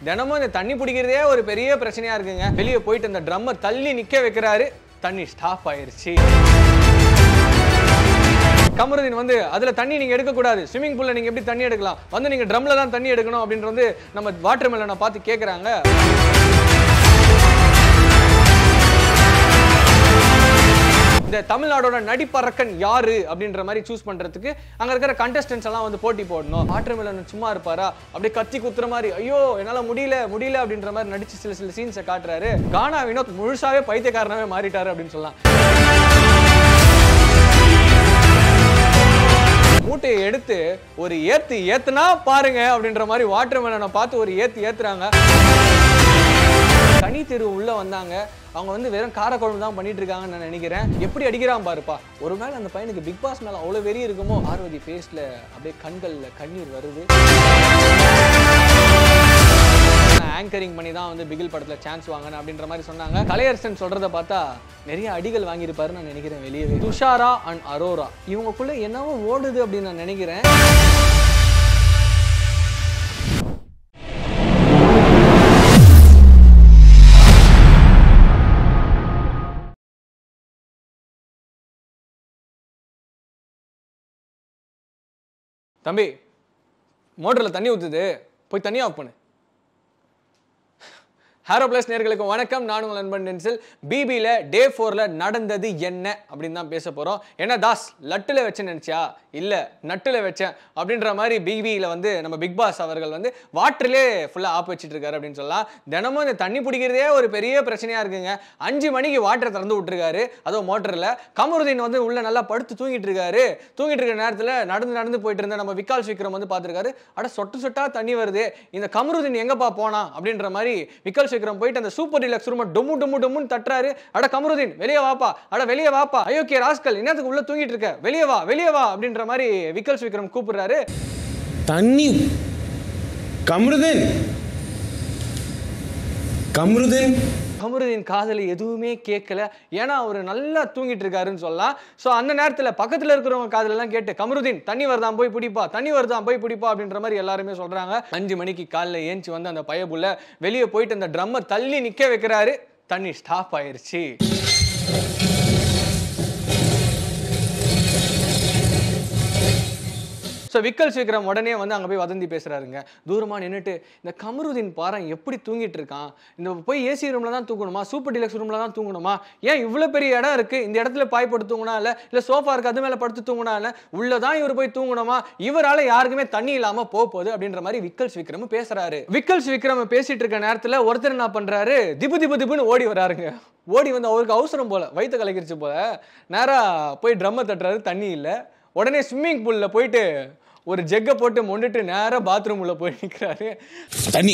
தினமும் இந்த தண்ணி பிடிக்கிறதே ஒரு பெரிய பிரச்சனையா இருக்குங்க. வெளியே போயிட்டு அந்த ட்ரம்மை தள்ளி நிக்க வைக்கிறாரு, தண்ணி ஸ்டாப் ஆயிருச்சு. கமருதீன் வந்து அதுல தண்ணி நீங்க எடுக்க கூடாது, ஸ்விமிங் பூல்ல நீங்க எப்படி தண்ணி எடுக்கலாம், வந்து நீங்க ட்ரம்ல தான் தண்ணி எடுக்கணும் அப்படின்றது வந்து நம்ம வாட்டர் மெலனை பார்த்து கேக்குறாங்க. இந்த தமிழ்நாடோட நடிப்பறக்கன் யாரு அப்படின்ற மாதிரி சூஸ் பண்றதுக்கு அங்க இருக்கிற கண்டஸ்டன்ஸ் எல்லாம் வந்து போட்டி போடணும். வாட்டர் மெலன் சும்மா இருப்பாரா, அப்படியே கத்தி குத்துற மாதிரி ஐயோ என்னால முடியல முடியல அப்படின்ற மாதிரி நடிச்சு சில சீன்ஸை காட்டுறாரு. கானா வினோத் முழுசாவே பைத்தியக்காரனாவே மாறிட்டாரு அப்படின்னு சொல்லலாம். மூட்டையை எடுத்து ஒரு ஏத்துனா பாருங்க அப்படின்ற மாதிரி வாட்டர் மெலனை பார்த்து ஒரு ஏத்துறாங்க. தனி தெரு உள்ள வந்தாங்க, அவங்க வந்து வெறும் காரக்குழம்பு தான் பண்ணிட்டு இருக்காங்கன்னு நான் நினைக்கிறேன். எப்படி அடிக்கிறான் பாருப்பா. ஒருவேளை அந்த பையனுக்கு பிக் பாஸ் மேல அவ்வளவு வெறி இருக்குமோ. பார்வதி ஃபேஸ்ல அப்படியே கண்கள்ல கண்ணீர் வருது. ஆங்கரிங் பண்ணி தான் வந்து பிகில் படத்துல சான்ஸ் வாங்கணும் அப்படின்ற மாதிரி சொன்னாங்க. கலையரசன் சொல்றதை பார்த்தா நிறைய அடிகள் வாங்கியிருப்பாருன்னு நான் நினைக்கிறேன். வெளியே துஷாரா அண்ட் அரோரா இவங்களுக்குள்ள என்னவோ ஓடுது அப்படின்னு நான் நினைக்கிறேன். தம்பி மோட்டர்ல தண்ணி ஊத்துது, போய் தண்ணி ஆஃப் பண்ணு. ஹேரோ பிளஸ் நேயர்களுக்கு வணக்கம், நான் உங்கள் நண்பன் டென்சில். பிபியில் டே 4ல் நடந்தது என்ன அப்படின்னு தான் பேச போகிறோம். என்ன தாஸ் லட்டில் வச்சேன்னு நினச்சியா? இல்லை நட்டில் வச்சேன் அப்படின்ற மாதிரி பிபியில் வந்து நம்ம பிக் பாஸ் அவர்கள் வந்து வாட்டர்லே ஃபுல்லாக ஆப் வச்சுட்டு இருக்காரு அப்படின்னு சொல்லலாம். தினமும் இந்த தண்ணி பிடிக்கிறதே ஒரு பெரிய பிரச்சனையாக இருக்குங்க. 5 மணிக்கு வாட்டரை திறந்து விட்டுருக்காரு, அதுவும் மோட்டரில். கமருதீன் வந்து உள்ள நல்லா படுத்து தூங்கிட்டு இருக்காரு. தூங்கிட்டு இருக்கிற நேரத்தில் நடந்து போயிட்டு இருந்த நம்ம விக்கால் விக்ரம் வந்து பார்த்துருக்காரு. அட சொட்டா தண்ணி வருது, இந்த கமருதீன் எங்கப்பா போனா அப்படின்ற மாதிரி விக்கால் விக்ரம் போயிட்டு அந்த சூப்பர் டீலக்ஸ் ரூம் டொம்முன்னு தட்டுறாரு. அட கமருதீன் வெளியே வாப்பா, அட வெளியே வாப்பா, அயோக்கிய ராஸ்கல் என்னத்துக்கு உள்ள தூங்கிட்டு இருக்க, வெளியே வா அப்படின்ற மாதிரி விக்கல் விக்ரம் கூப்பிடுறாரு. தண்ணி கமருதீன் காதல எதுவுமே கேட்கல. ஏன்னா அவர் நல்லா தூங்கிட்டு இருக்காருன்னு சொல்லலாம். ஸோ அந்த நேரத்தில் பக்கத்தில் இருக்கிறவங்க காதலெல்லாம் கேட்டு கமருதீன் தண்ணி வருதான் போய் பிடிப்பா அப்படின்ற மாதிரி எல்லாருமே சொல்றாங்க. 5 மணிக்கு காலைல ஏஞ்சி வந்து அந்த பயபுள்ள வெளியே போயிட்டு அந்த ட்ரம்மை தள்ளி நிக்க வைக்கிறாரு, தண்ணி ஸ்டாப் ஆயிருச்சு. ஸோ விக்கல் விக்ரம் உடனே வந்து அங்கே போய் வதந்தி பேசுறாருங்க. தூரமாக நின்றுட்டு இந்த கமருதீன் பாரன் எப்படி தூங்கிட்டு இருக்கான், இந்த போய் ஏசி ரூம்ல தான் தூங்கணுமா, சூப்பர் டீலக்ஸ் ரூம்ல தான் தூங்கணுமா, ஏன் இவ்வளோ பெரிய இடம் இருக்கு, இந்த இடத்துல பாய் படுத்து தூங்கினா இல்லை சோஃபா இருக்கு அது மேலே படுத்து தூங்கினா இல்லை, உள்ளதான் இவர் போய் தூங்கணுமா, இவரால் யாருக்குமே தண்ணி இல்லாமல் போகுது அப்படின்ற மாதிரி விக்கல் விக்ரம் பேசுறாரு. விக்கல் விக்ரம் பேசிட்டு இருக்க நேரத்தில் ஒருத்தர் என்ன பண்றாரு, திபுன்னு ஓடி வராருங்க. ஓடி வந்து அவருக்கு அவசரம் போல, வயிற்று கலக்கிருச்சு போல, நேராக போய் ட்ரம்மை தட்டுறாரு, தண்ணி இல்லை. உடனே ஸ்விம்மிங் பூல்ல போயிட்டு ஒரு ஜெக்கை போட்டு மொண்டுட்டு நேரா பாத்ரூம் உள்ள போய் நிற்கிறாரு. தண்ணி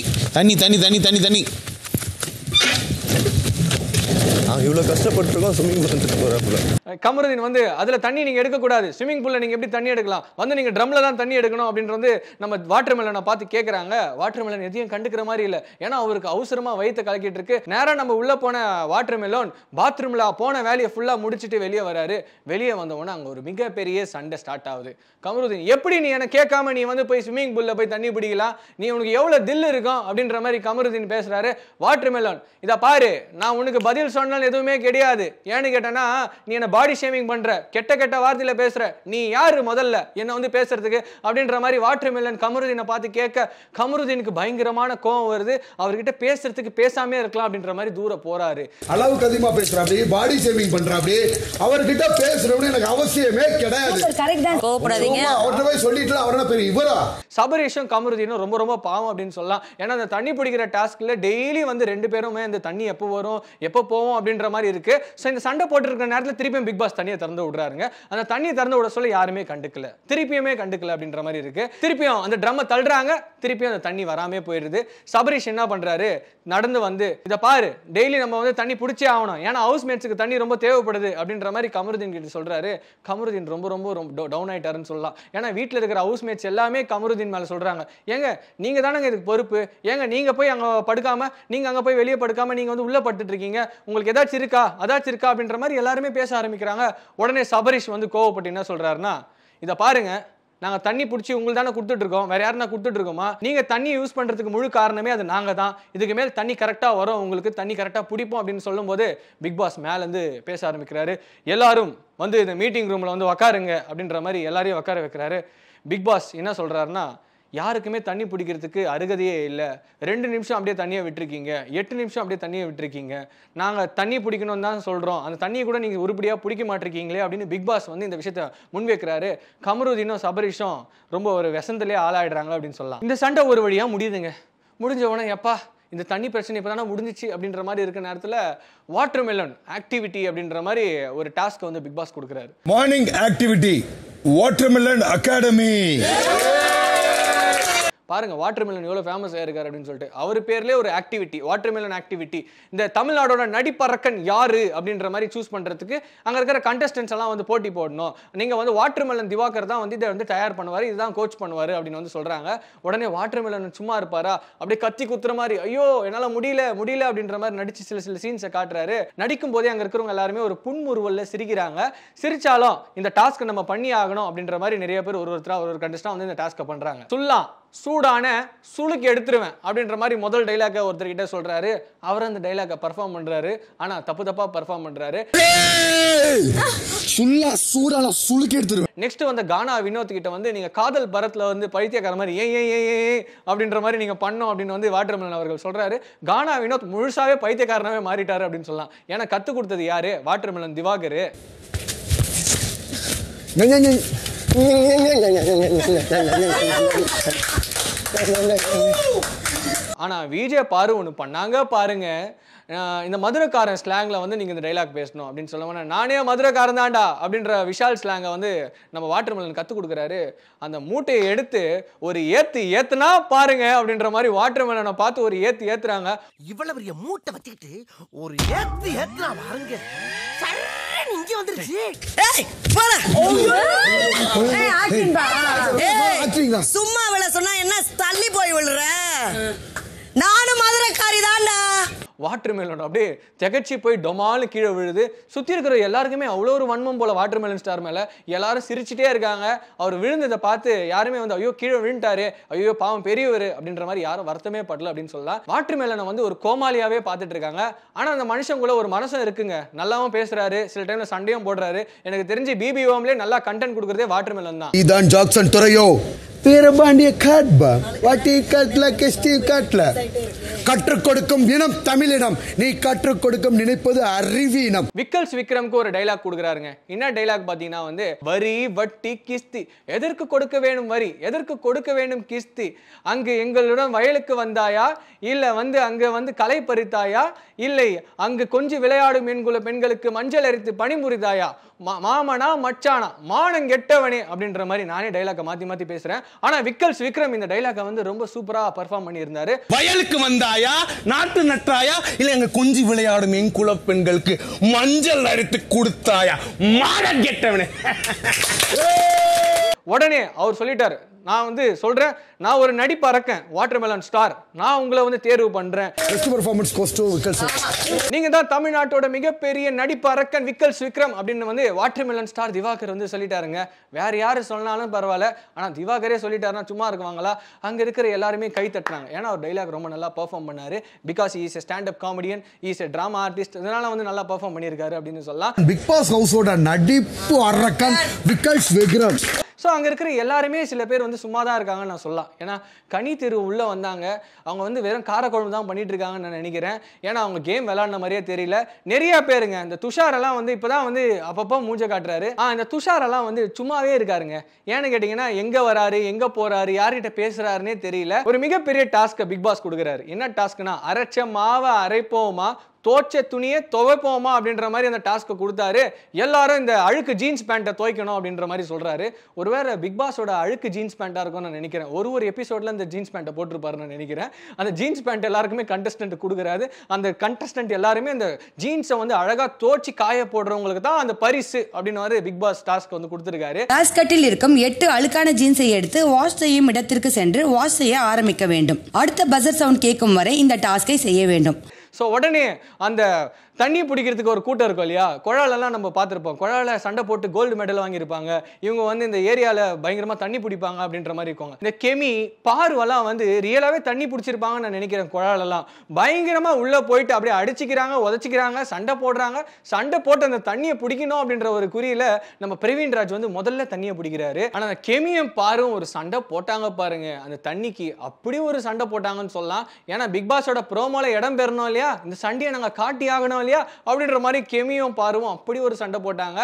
இவ்வளவு கஷ்டப்பட்டுருக்கோம், ஸ்விம்மிங் பூல் போறாப்புல. கமருதீன் வந்து அதுல தண்ணி நீங்க எடுக்க கூடாது, ஸ்விம்மிங் பூல்ல நீங்க எப்படி தண்ணி எடுக்கலாம், வந்து நீங்க ட்ரம்ல தான் தண்ணி எடுக்கணும் அப்படின்றது வந்து நம்ம வாட்டர் மெலனை பார்த்து கேட்கறாங்க. வாட்டர் மெலன் எதையும் கண்டுக்கிற மாதிரி இல்லை. ஏன்னா அவருக்கு அவசரமா வயிற்று கலக்கிட்டு இருக்கு. நேரா நம்ம உள்ள போன வாட்டர் மெலன் பாத்ரூம்ல போன வேலையை ஃபுல்லா முடிச்சுட்டு வெளியே வராரு. வெளியே வந்த உடனே அங்க ஒரு மிகப்பெரிய சண்டை ஸ்டார்ட் ஆகுது. கமருதீன் எப்படி நீ என்ன கேட்காம நீ வந்து போய் ஸ்விம்மிங் பூல்ல போய் தண்ணி பிடிக்கலாம், நீ உனக்கு எவ்வளவு தில் இருக்கும் அப்படின்ற மாதிரி கமருதீன் பேசுறாரு. வாட்டர் மெலன் இதை பாரு, நான் உனக்கு பதில் சொன்ன எதுவுமே கிடையாது. ஏன்னு கேட்டனா நீ என்ன பாடி ஷேமிங் பண்ற, கெட்ட வார்த்தையில பேசுற, நீ யாரு முதல்ல என்ன வந்து பேசுறதுக்கு அப்படின்ற மாதிரி வாட்டர் மெலன் கமருதீனை பார்த்து கேட்க கமருதீனுக்கு பயங்கரமான கோவம் வருது. அவர்கிட்ட பேசுறதுக்கு பேசாமே இருக்கலாம் அப்படின்ற மாதிரி தூரம் போறாரு. அளவுக்கு அதிகமா பேசுறாப்படி, பாடி ஷேமிங் பண்றாப்படி, அவர்கிட்ட பேசுறவனே எனக்கு அவசியமே கிடையாது. அவர்கிட்ட போய் சொல்லிட்டு அவரா பெரிய இவரா. சபரீஷும் கமருதீனும் ரொம்ப பாவம் அப்படின்னு சொல்லலாம். ஏன்னா அந்த தண்ணி பிடிக்கிற டாஸ்க்ல டெய்லி வந்து 2 பேருமே இந்த தண்ணி எப்போ வரும் எப்போ போவோம் அப்படின்ற மாதிரி இருக்கு. ஸோ இந்த சண்டை போட்டு இருக்கிற நேரத்தில் திருப்பியும் பிக் பாஸ் தண்ணியை திறந்து விடுறாருங்க. அந்த தண்ணியை திறந்து விட சொல்ல யாருமே கண்டுக்கல, திருப்பியுமே கண்டுக்கல அப்படின்ற மாதிரி இருக்கு. திருப்பியும் அந்த ட்ரம்மை தள்ளுறாங்க, திருப்பியும் அந்த தண்ணி வராமே போயிடுது. சபரீஷ் என்ன பண்றாரு, நடந்து வந்து இதை பாரு டெய்லி நம்ம வந்து தண்ணி பிடிச்சே ஆகணும், ஏன்னா ஹவுஸ் மேட்ஸுக்கு தண்ணி ரொம்ப தேவைப்படுது அப்படின்ற மாதிரி கமருதீன் கிட்ட சொல்றாரு. கமருதீன் ரொம்ப டவுன் ஆயிட்டாருன்னு சொல்லலாம். ஏன்னா வீட்டில் இருக்கிற ஹவுஸ் மேட்ஸ் எல்லாமே கமருதீன் மேல சொல்றாங்க, ஏங்க நீங்க தானங்க இதுக்கு பொறுப்பு, ஏங்க நீங்க போய் அங்க படுக்காம நீங்க அங்க போய் வெளியே படுக்காம நீங்க வந்து உள்ள படுத்துட்டு இருக்கீங்க, உங்களுக்கு ஏதாச்சும் இருக்கா அப்படின்ற மாதிரி எல்லாருமே பேச ஆரம்பிக்கிறாங்க. உடனே சபரீஷ் வந்து கோவப்பட்டு என்ன சொல்றாருன்னா, இதை பாருங்க நாங்கள் தண்ணி பிடிச்சி உங்களுக்கு தானே கொடுத்துட்டு இருக்கோம், வேற யாருன்னா கொடுத்துட்டு இருக்கோமா? நீங்கள் தண்ணி யூஸ் பண்ணுறதுக்கு முழு காரணமே அது நாங்கள் தான். இதுக்கு மேல் தண்ணி கரெக்டாக வரும், உங்களுக்கு தண்ணி கரெக்டாக பிடிப்போம் அப்படின்னு சொல்லும்போது பிக் பாஸ் மேலேருந்து பேச ஆரம்பிக்கிறாரு. எல்லாரும் வந்து இந்த மீட்டிங் ரூமில் வந்து உக்காருங்க அப்படின்ற மாதிரி எல்லாரையும் உட்கார வைக்கிறாரு. பிக் பாஸ் என்ன சொல்கிறாருன்னா, யாருக்குமே தண்ணி பிடிக்கிறதுக்கு அருகதையே இல்லை. 2 நிமிஷம் அப்படியே தண்ணியை விட்டுருக்கீங்க, 8 நிமிஷம் அப்படியே தண்ணியை விட்டுருக்கீங்க. நாங்கள் தண்ணி பிடிக்கணும்னு தான் சொல்கிறோம், அந்த தண்ணியை கூட நீங்கள் உருப்படியாக பிடிக்க மாட்டிருக்கீங்களே அப்படின்னு பிக் பாஸ் வந்து இந்த விஷயத்தை முன்வைக்கிறாரு. கமருதீனும் சபரீஷும் ரொம்ப ஒரு விசந்திலே ஆளாயிடுறாங்க அப்படின்னு சொல்லலாம். இந்த சண்டை ஒரு வழியாக முடியுதுங்க. முடிஞ்ச உடனே எப்பா இந்த தண்ணி பிரச்சனை இப்போ தானே முடிஞ்சிச்சு அப்படின்ற மாதிரி இருக்க நேரத்தில் வாட்டர் மெலன் ஆக்டிவிட்டி அப்படின்ற மாதிரி ஒரு டாஸ்க் வந்து பிக் பாஸ் கொடுக்குறாரு. Morning activity water melon academy. பாருங்க வாட்டர் மெலன் எவ்வளோ ஃபேமஸ் ஆயிருக்காரு அப்படின்னு சொல்லிட்டு அவர் பேர்லேயே ஒரு ஆக்டிவிட்டி, வாட்டர் மெலன் ஆக்டிவிட்டி. இந்த தமிழ்நாடோட நடிப்பறக்கன் யாரு அப்படின்ற மாதிரி சூஸ் பண்ணுறதுக்கு அங்கே இருக்கிற கண்டஸ்டன்ஸ் எல்லாம் வந்து போட்டி போடணும். நீங்கள் வந்து வாட்டர் மெலன் திவாகர் தான் வந்து இதை வந்து தயார் பண்ணுவார், இதுதான் கோச் பண்ணுவார் அப்படின்னு வந்து சொல்கிறாங்க. உடனே வாட்டர் மெலன் சும்மா இருப்பாரா, அப்படியே கத்தி குத்துற மாதிரி ஐயோ என்னால் முடியல அப்படின்ற மாதிரி நடிச்சு சில சீன்ஸை காட்டுறாரு. நடிக்கும் போதே அங்கே இருக்கிறவங்க எல்லாருமே ஒரு புன்முறுவலில் சிரிக்கிறாங்க. சிரிச்சாலும் இந்த டாஸ்க் நம்ம பண்ணி ஆகணும் அப்படின்ற மாதிரி நிறைய பேர் ஒரு கண்டஸ்டாக வந்து இந்த டாஸ்க்கை பண்ணுறாங்க. சொல்லலாம் சூடான சுளுக்கு எடுத்துருவேன் அப்படின்ற மாதிரி முதல் டைலாக ஒருத்தர்கிட்ட சொல்றாரு. அவர் அந்த டைலாக பர்ஃபார்ம் பண்றாரு, ஆனா தப்பா பர்ஃபார்ம் பண்றாரு. நெக்ஸ்ட் வந்து கானா வினோத் கிட்ட வந்து நீங்க காதல் பரத்ல வந்து பைத்தியக்கார மாதிரி ஏ அப்படின்ற மாதிரி நீங்க பண்ணோம் அப்படின்னு வந்து வாட்டர் மெலன் அவர்கள் சொல்றாரு. கானா வினோத் முழுசாவே பைத்தியக்காரனாவே மாறிட்டாரு அப்படின்னு சொல்லலாம். ஏன்னா கத்து கொடுத்தது யாரு? Watermelon Diwakar. ஆனா விஜய் பாரு ஒன்று பண்ணாங்க பாருங்க. இந்த மதுரைக்காரன் ஸ்லாங்ல வந்து நீங்க இந்த டைலாக் பேசணும் அப்படின்னு சொல்லுவாங்க. நானே மதுரைக்காரன் தான்டா அப்படின்ற விஷால் ஸ்லாங்கை வந்து நம்ம வாட்டர் மெலன் கத்து கொடுக்குறாரு. அந்த மூட்டையை எடுத்து ஒரு ஏத்துனா பாருங்க அப்படின்ற மாதிரி வாட்டர் மெலனை பார்த்து ஒரு ஏத்துறாங்க. இவ்வளவு பெரிய மூட்டை வச்சுக்கிட்டு ஒரு ஏத்துனா பாருங்க. சும்மா விழ சொன்னா என்ன தள்ளி போய் விழுற? நானும் மதுரைக்காரி தான்டா. வாட்டர் மெலன் அப்படியே திகச்சு போய் டொமாலு கீழே விழுது. சுற்றி இருக்கிற எல்லாருக்குமே அவ்வளோ ஒரு வன்மம் போல வாட்டர் மெலன் ஸ்டார் மேலே. எல்லாரும் சிரிச்சுட்டே இருக்காங்க. அவர் விழுந்ததை பார்த்து யாருமே வந்து ஐயோ கீழே விழுந்துட்டாரு, ஐயோ பாவம் பெரியவர் அப்படின்ற மாதிரி யாரும் வருத்தமே படல அப்படின்னு சொல்லலாம். வாட்டர் மெலனை வந்து ஒரு கோமாளியாவே பார்த்துட்டு இருக்காங்க. ஆனால் அந்த மனுஷங்குள்ள ஒரு மனசும் இருக்குங்க. நல்லாவும் பேசுறாரு, சில டைம்ல சண்டையும் போடுறாரு. எனக்கு தெரிஞ்சு பிபிஓம்லேயே நல்லா கண்டென்ட் கொடுக்குறதே வாட்டர் மெலன் தான். இதான் ஜாக்சன் துறையோ பேரபாண்டிய காட்பா வாட்டி காட்ல கெஸ்டி காட்ல கற்றுக் கொடுக்கும் இனம் தமிழினம், நீ கற்றுக் கொடுக்கும் நினைப்பது அறிவீனம். விக்கல்ஸ் விக்ரம்க்கு ஒரு டைலாக் கொடுக்குறாருங்க. என்ன டைலாக் பார்த்தீங்கன்னா வந்து வரி வட்டி கிஸ்தி, எதற்கு கொடுக்க வேணும் வரி, எதற்கு கொடுக்க வேண்டும் கிஸ்தி, அங்கு எங்களுடன் வயலுக்கு வந்தாயா, இல்லை வந்து அங்கே வந்து களை பறித்தாயா, இல்லை அங்கு கொஞ்சம் விளையாடும் பெண்களுக்கு மஞ்சள் அரித்து பணிபுரிதாயா, மாமனா மச்சானா மானம் கெட்டவனே அப்படின்ற மாதிரி நானே டைலாக்கை மாற்றி பேசுகிறேன். ஆனால் விக்கல்ஸ் விக்ரம் இந்த டைலாக்கை வந்து ரொம்ப சூப்பராக பர்ஃபார்ம் பண்ணியிருந்தாரு. வயலுக்கு வந்தாயா, நாட்டு நட்டாயா, இல்லை அங்கே கொஞ்சம் விளையாடும் என் குல பெண்களுக்கு மஞ்சள் அரித்து கொடுத்தாயா, மானம் கெட்டவனே. உடனே அவர் சொல்லிட்டாரு, நான் வந்து சொல்றேன், நான் ஒரு நடிப்பறக்கேன் வாட்டர் மெலன் ஸ்டார், நான் உங்களை வந்து தேர்வு பண்றேன். நீங்க தான் தமிழ்நாட்டோட மிகப்பெரிய நடிப்பறக்கன் விக்கல்ஸ் விக்ரம் அப்படின்னு வந்து வாட்டர் மெலன் ஸ்டார் திவாகர் வந்து சொல்லிட்டாருங்க. வேற யாரு சொன்னாலும் பரவாயில்ல, ஆனா திவாகரே சொல்லிட்டாருன்னா சும்மா இருக்குவாங்களா? அங்க இருக்கிற எல்லாருமே கை தட்டுறாங்க. ஏன்னா அவர் டைலாக் ரொம்ப நல்லா பெர்ஃபார்ம் பண்ணாரு. Because is a stand up comedian, is a drama artist, இதனால வந்து நல்லா பெர்ஃபார்ம் பண்ணியிருக்காரு அப்படின்னு சொல்லலாம். பிக் பாஸ் ஹவுஸோட நடிப்பு அரக்கன் விக்கல்ஸ் விக்ரம். ஸோ அங்கே இருக்கிற எல்லாருமே சில பேர் வந்து சும்மா தான் இருக்காங்கன்னு நான் சொல்லலாம். ஏன்னா கனி தெரு உள்ளே வந்தாங்க, அவங்க வந்து வெறும் காரக்குழம்பு தான் பண்ணிட்டு இருக்காங்கன்னு நான் நினைக்கிறேன். ஏன்னா அவங்க கேம் விளையாடின மாதிரியே தெரியல. நிறைய பேருங்க இந்த துஷாரெல்லாம் வந்து இப்போ தான் வந்து அப்பப்போ மூஞ்ச காட்டுறாரு. இந்த துஷாரெல்லாம் வந்து சும்மாவே இருக்காருங்க. ஏன்னு கேட்டிங்கன்னா எங்கே வராரு, எங்கே போகிறாரு, யார்கிட்ட பேசுகிறாருன்னே தெரியல. ஒரு மிகப்பெரிய டாஸ்க்கை பிக் பாஸ் கொடுக்குறாரு. என்ன டாஸ்க்னா அரைச்ச மாவை அரைப்போமா, தோச்ச துணியை துவைப்போமா அப்படின்ற மாதிரி அந்த டாஸ்க்கை கொடுத்தாரு. எல்லாரும் இந்த அழுக்கு ஜீன்ஸ் பேண்ட்டை துவைக்கணும் அப்படின்ற மாதிரி சொல்றாரு. ஒருவேளை பிக் பாஸோட அழுக்கு ஜீன்ஸ் பேண்ட்டாக இருக்கும்னு நான் நினைக்கிறேன். ஒரு எபிசோட்ல இந்த ஜீன்ஸ் பேண்ட்டை போட்டிருப்பாருன்னு நினைக்கிறேன். அந்த ஜீன்ஸ் பேண்ட் எல்லாருக்குமே கண்டஸ்டன்ட் கொடுக்குறாரு. அந்த கண்டஸ்டன்ட் எல்லாருமே அந்த ஜீன்ஸை வந்து அழகா தோச்சி காய போடுறவங்களுக்கு தான் அந்த பரிசு அப்படின்னு பிக் பாஸ் டாஸ்க் வந்து கொடுத்துருக்காரு. பாஸ்கெட்டில் இருக்கும் 8 அழுக்கான ஜீன்ஸை எடுத்து வாஷ் செய்யும் இடத்திற்கு சென்று வாஷ் செய்ய ஆரம்பிக்க வேண்டும். அடுத்த பஸர் சவுண்ட் கேட்கும் வரை இந்த டாஸ்கை செய்ய வேண்டும். ஸோ உடனே அந்த தண்ணி பிடிக்கிறதுக்கு ஒரு கூட்டம் இருக்கும் இல்லையா, குழாலெல்லாம் நம்ம பார்த்துருப்போம். குழால சண்டை போட்டு கோல்டு மெடல் வாங்கியிருப்பாங்க. இவங்க வந்து இந்த ஏரியாவில் பயங்கரமாக தண்ணி பிடிப்பாங்க அப்படின்ற மாதிரி இருக்குவாங்க. இந்த கெமி பார்வெல்லாம் வந்து ரியலாகவே தண்ணி பிடிச்சிருப்பாங்கன்னு நான் நினைக்கிறேன். குழாலெல்லாம் பயங்கரமாக உள்ளே போயிட்டு அப்படியே அடிச்சுக்கிறாங்க, உதச்சிக்கிறாங்க, சண்டை போடுறாங்க. சண்டை போட்டு அந்த தண்ணியை பிடிக்கணும் அப்படின்ற ஒரு குறியில் நம்ம பிரவீன் ராஜ் வந்து முதல்ல தண்ணியை பிடிக்கிறாரு. ஆனால் அந்த கெமியும் பாரும் ஒரு சண்டை போட்டாங்க பாருங்க, அந்த தண்ணிக்கு அப்படி ஒரு சண்டை போட்டாங்கன்னு சொல்லலாம். ஏன்னா பிக் பாஸோட ப்ரோமோல இடம் பெறணும் இல்லையா, இந்த சண்டையை நாங்கள் காட்டி ஆகணும் இல்லையா அப்படின்ற மாதிரி கெமியும் பாருவும் அப்படி ஒரு சண்டை போட்டாங்க.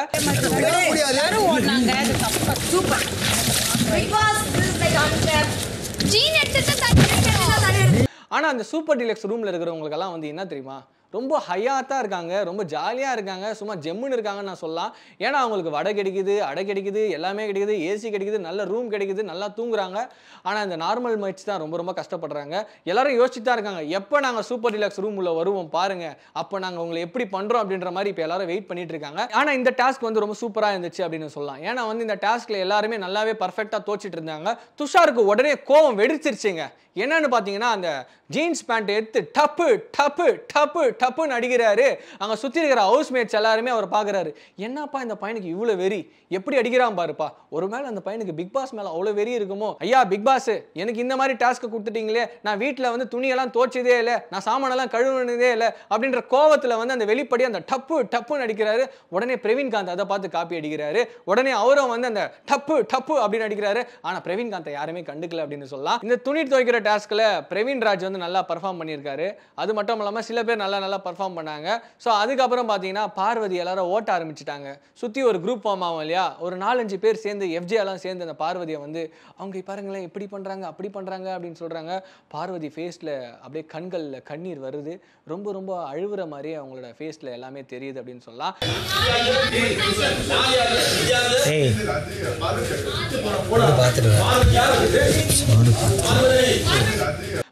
ஆனா அந்த சூப்பர் டீலக்ஸ் ரூம்ல இருக்கிறவங்களுக்கு எல்லாம் வந்து என்ன தெரியுமா, ரொம்ப ஹையாத்தாக இருக்காங்க, ரொம்ப ஜாலியாக இருக்காங்க, சும்மா ஜெம்முன்னு இருக்காங்கன்னு நான் சொல்லலாம். ஏன்னா அவங்களுக்கு வடை கிடைக்குது, அடை கிடைக்குது, எல்லாமே கிடைக்குது, ஏசி கிடைக்குது, நல்ல ரூம் கிடைக்குது, நல்லா தூங்குறாங்க. ஆனால் இந்த நார்மல் மேட்ச் தான் ரொம்ப ரொம்ப கஷ்டப்படுறாங்க. எல்லாரும் யோசிச்சுட்டு தான் இருக்காங்க, எப்போ நாங்கள் சூப்பர் டீலக்ஸ் ரூம் உள்ள வருவோம் பாருங்க, அப்போ நாங்கள் உங்களை எப்படி பண்ணுறோம் அப்படின்ற மாதிரி இப்போ எல்லாரும் வெயிட் பண்ணிட்டு இருக்காங்க. ஆனால் இந்த டாஸ்க் வந்து ரொம்ப சூப்பராக இருந்துச்சு அப்படின்னு சொல்லலாம். ஏன்னா வந்து இந்த டாஸ்க்ல எல்லாருமே நல்லாவே பர்ஃபெக்டாக தோச்சிட்டு இருந்தாங்க. துஷாருக்கு உடனே கோவம் வெடிச்சிருச்சுங்க. என்னன்னு பார்த்தீங்கன்னா, அந்த ஜீன்ஸ் பேண்ட் எடுத்து டப்பு டப்பு டப்பு டப்புன்னு அடிக்கிறாரு. அங்கே சுற்றி இருக்கிற ஹவுஸ்மேட்ஸ் எல்லாருமே அவர் பார்க்குறாரு. என்னப்பா இந்த பையனுக்கு இவ்வளோ வெறி, எப்படி அடிக்கிறான் பாருப்பா. ஒரு மேலே அந்த பையனுக்கு பிக் பாஸ் மேலே அவ்வளோ வெறி இருக்குமோ. ஐயா பிக் பாஸ், எனக்கு இந்த மாதிரி டாஸ்க்கு கொடுத்துட்டீங்களே, நான் வீட்டில் வந்து துணியெல்லாம் தோச்சதே இல்லை, நான் சாமானெல்லாம் கழுவுனதே இல்லை அப்படின்ற கோவத்தில் வந்து அந்த வெளிப்படி அந்த டப்பு டப்புன்னு அடிக்கிறாரு. உடனே பிரவீன்காந்த் அதை பார்த்து காப்பி அடிக்கிறாரு. உடனே அவரும் வந்து அந்த டப்பு டப்பு அப்படின்னு அடிக்கிறாரு. ஆனால் பிரவீன்காந்தை யாருமே கண்டுக்கல அப்படின்னு சொல்லலாம். இந்த துணி துவைக்கிற டாஸ்க்ல பிரவீன் ராஜ் வந்து நல்லா பர்ஃபார்ம் பண்ணியிருக்காரு. அது மட்டும் இல்லாமல் சில பேர் நல்லா பர்ஃபார்ம் பண்ணாங்க. ஸோ அதுக்கப்புறம் பார்த்தீங்கன்னா பார்வதி எல்லாரும் ஓட்ட ஆரம்பிச்சுட்டாங்க. சுற்றி ஒரு குரூப் ஃபார்ம் ஆகும் இல்லையா, ஒரு 4-5 பேர் சேர்ந்து எஃப்ஜே எல்லாம் சேர்ந்து அந்த பார்வதியை வந்து அவங்க பாருங்களேன் இப்படி பண்ணுறாங்க அப்படி பண்ணுறாங்க அப்படின்னு சொல்கிறாங்க. பார்வதி ஃபேஸில் அப்படியே கண்களில் கண்ணீர் வருது. ரொம்ப ரொம்ப அழுவுற மாதிரி அவங்களோட ஃபேஸில் எல்லாமே தெரியுது அப்படின்னு சொல்லலாம்.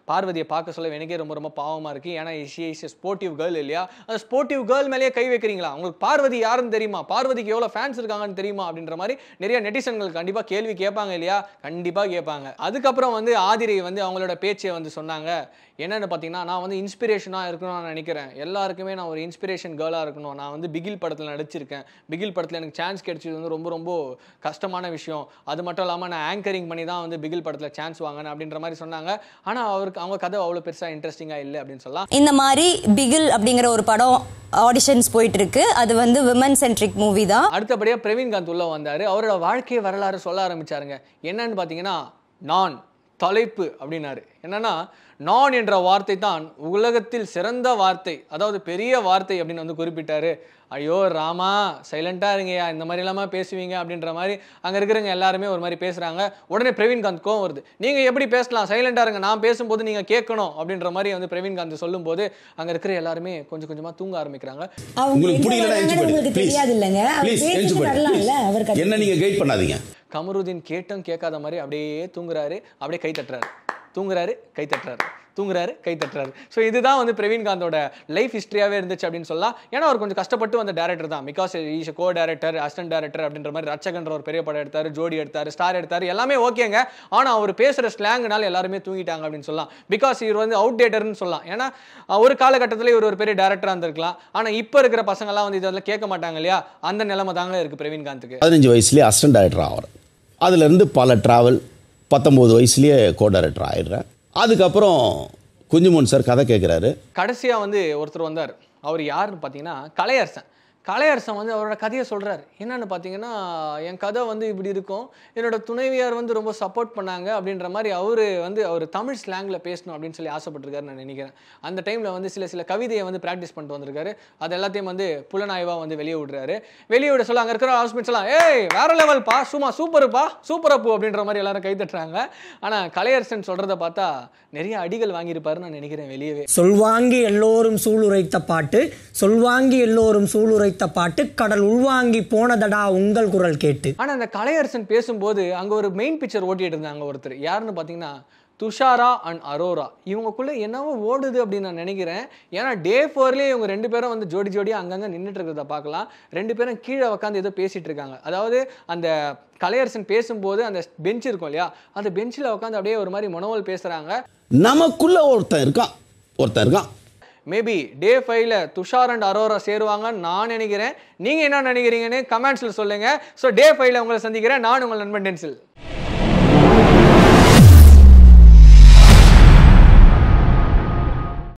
பார்வதியை பார்க்க சொல்ல எனக்கே ரொம்ப ரொம்ப பாவமாக இருக்குது. ஏன்னா ஸ்போர்ட்டிவ் கேர்ள் இல்லையா, அந்த ஸ்போர்ட்டிவ் கேர்ள் மேலேயே கை வைக்கிறீங்களா, உங்களுக்கு பார்வதி யாருன்னு தெரியுமா, பார்வதிக்கு எவ்வளோ ஃபேன்ஸ் இருக்காங்கன்னு தெரியுமா அப்படின்ற மாதிரி நிறைய நெட்டிசன்கள் கண்டிப்பாக கேள்வி கேட்பாங்க இல்லையா, கண்டிப்பாக கேட்பாங்க. அதுக்கப்புறம் வந்து ஆதிரை வந்து அவங்களோட பேச்சை வந்து சொன்னாங்க. என்னென்னு பார்த்தீங்கன்னா, நான் வந்து இன்ஸ்பிரேஷனாக இருக்கணும்னு நினைக்கிறேன், எல்லாருக்குமே நான் ஒரு இன்ஸ்பிரேஷன் கேர்ளாக இருக்கணும். நான் வந்து பிகில் படத்தில் நடிச்சிருக்கேன், பிகில் படத்தில் எனக்கு சான்ஸ் கிடைச்சது வந்து ரொம்ப ரொம்ப கஷ்டமான விஷயம். அது மட்டும் இல்லாமல் நான் ஆங்கரிங் பண்ணி தான் வந்து பிகில் படத்தில் சான்ஸ் வாங்கினேன் அப்படின்ற மாதிரி சொன்னாங்க. ஆனால் அவங்க கதை அவ்வளோ பெருசாக இன்ட்ரெஸ்டிங்காக இல்லை அப்படின்னு சொல்லலாம். இந்த மாதிரி பிகில் அப்படிங்கிற ஒரு படம் ஆடிஷன்ஸ் போயிட்டு இருக்கு. அது வந்து விமன் சென்ட்ரிக் மூவி தான். அடுத்தபடியாக பிரவீன்காந்த் உள்ள வந்தார். அவரோட வாழ்க்கை வரலாறு சொல்ல ஆரம்பிச்சாருங்க. என்னன்னு பார்த்தீங்கன்னா, நான் தலைப்பு அப்படின்னாரு. என்னன்னா, நான் என்ற வார்த்தை தான் உலகத்தில் சிறந்த வார்த்தை, அதாவது பெரிய வார்த்தை அப்படின்னு வந்து குறிப்பிட்டாரு. ஐயோ ராமா, சைலண்டாக இருங்கய்யா, இந்த மாதிரி இல்லாமல் பேசுவீங்க அப்படின்ற மாதிரி அங்கே இருக்கிறவங்க எல்லாருமே ஒரு மாதிரி பேசுகிறாங்க. உடனே பிரவீன்காந்த் கோவம் வருது. நீங்கள் எப்படி பேசலாம், சைலண்டாக இருங்க, நான் பேசும்போது நீங்கள் கேட்கணும் அப்படின்ற மாதிரி வந்து பிரவீன்காந்த் சொல்லும்போது அங்கே இருக்கிற எல்லாருமே கொஞ்சம் கொஞ்சமாக தூங்க ஆரம்பிக்கிறாங்க. என்ன நீங்க கைட் பண்ணாதீங்க. கமருதீன் கேட்டும் கேட்காத மாதிரி அப்படியே தூங்குறாரு, அப்படியே கை தட்டுறாரு, தூங்குறாரு கை தட்டுறாரு, தூங்குறாரு கை தட்டுறாரு. ஸோ இதுதான் வந்து பிரவீன்காந்தோட லைஃப் ஹிஸ்ட்ரியாகவே இருந்துச்சு அப்படின்னு சொல்லலாம். ஏன்னா அவர் கொஞ்சம் கஷ்டப்பட்டு வந்த டேரக்டர் தான். Because is co director, assistant director அப்படின்ற மாதிரி ரட்சகன்ற ஒரு பெரிய படம் எடுத்தார், ஜோடி எடுத்தார், ஸ்டார் எடுத்தார், எல்லாமே ஓகேங்க. ஆனால் அவர் பேசுகிற ஸ்லாங்னால எல்லாருமே தூங்கிட்டாங்க அப்படின்னு சொல்லலாம். பிகாஸ் இவர் வந்து அவுட் டேட்டர்னு சொல்லலாம். ஏன்னா ஒரு காலகட்டத்தில் இவர் ஒரு பெரிய டேரக்டராக இருந்திருக்கலாம். ஆனால் இப்போ இருக்கிற பசங்கள்லாம் வந்து இதெல்லாம் கேட்க மாட்டாங்க இல்லையா, அந்த நிலைமை தாங்க இருக்குது பிரவீன்காந்துக்கு. 15 வயசுலேயே அசிஸ்டன்ட் டேரக்டர் ஆகிறார். அதுலேருந்து பல ட்ராவல், 19 வயசுலேயே கோ டேரக்டர் ஆகிடுறேன். அதுக்கப்புறம் குஞ்சுமோன் சார் கதை கேட்குறாரு. கடைசியாக வந்து ஒருத்தர் வந்தார். அவர் யாருன்னு பார்த்தீங்கன்னா கலையரசன். கலையரசன் வந்து அவரோட கதையை சொல்கிறார். என்னென்னு பார்த்தீங்கன்னா, என் கதை வந்து இப்படி இருக்கும், என்னோட துணைவியார் வந்து ரொம்ப சப்போர்ட் பண்ணாங்க அப்படின்ற மாதிரி அவர் தமிழ் ஸ்லாங்கில் பேசணும் அப்படின்னு சொல்லி ஆசைப்பட்டிருக்காரு நான் நினைக்கிறேன். அந்த டைமில் வந்து சில கவிதையை வந்து ப்ராக்டிஸ் பண்ணிட்டு வந்திருக்காரு. அது எல்லாத்தையும் வந்து புலனாய்வாக வந்து வெளியே விடுறாரு. வெளியே விட சொல்ல அங்கே இருக்கிற ஹவுஸ்மேட்ஸ் எல்லாம் ஏய் வேற லெவல்ப்பா, சும்மா சூப்பருப்பா, சூப்பரப்பு அப்படின்ற மாதிரி எல்லாரும் கை தட்டுறாங்க. ஆனால் கலையரசன் சொல்கிறத பார்த்தா நிறைய அடிகள் வாங்கியிருப்பாருன்னு நான் நினைக்கிறேன் வெளியவே. சொல்வாங்கி எல்லோரும் சூளுரைத்த பாட்டு, சொல்வாங்கி எல்லோரும் சூளுரைத்த பாட்டு, கடல் உள்வாங்கி போனதடா உங்கள் குரல் கேட்டு. ஆனா அந்த கலையரசன் பேசும்போது அங்க ஒரு மெயின் பிக்சர் ஓட்டிட்டு இருந்தாங்க ஒருத்தர். யாருன்னு பாத்தீங்கன்னா துஷாரா அண்ட் அரோரா. இவங்களுக்குள்ள என்னவோ ஓடுது அப்படின்னு நான் நினைக்கிறேன். ஏன்னா டே 4லயே இவங்க 2 பேரும் வந்து ஜோடி ஜோடியா அங்கங்க நின்றுட்டு இருக்கிறத பார்க்கலாம். 2 பேரும் கீழே உட்காந்து ஏதோ பேசிட்டு இருக்காங்க. அதாவது அந்த கலையரசன் பேசும்போது அந்த பெஞ்ச் இருக்கும் இல்லையா, அந்த பெஞ்சில் உட்காந்து அப்படியே ஒரு மாதிரி மொனவல் பேசுறாங்க. நமக்குள்ள ஒருத்தன் இருக்கான். மேபி டே 5ல துஷார் அண்ட் அரோரா சேருவாங்கன்னு நான் நினைக்கிறேன். நீங்க என்ன நினைக்கிறீங்கன்னு கமெண்ட்ஸ்ல சொல்லுங்க. ஸோ டே 5ல உங்களை சந்திக்கிறேன். நான் உங்கள் நண்பன் டென்சில்.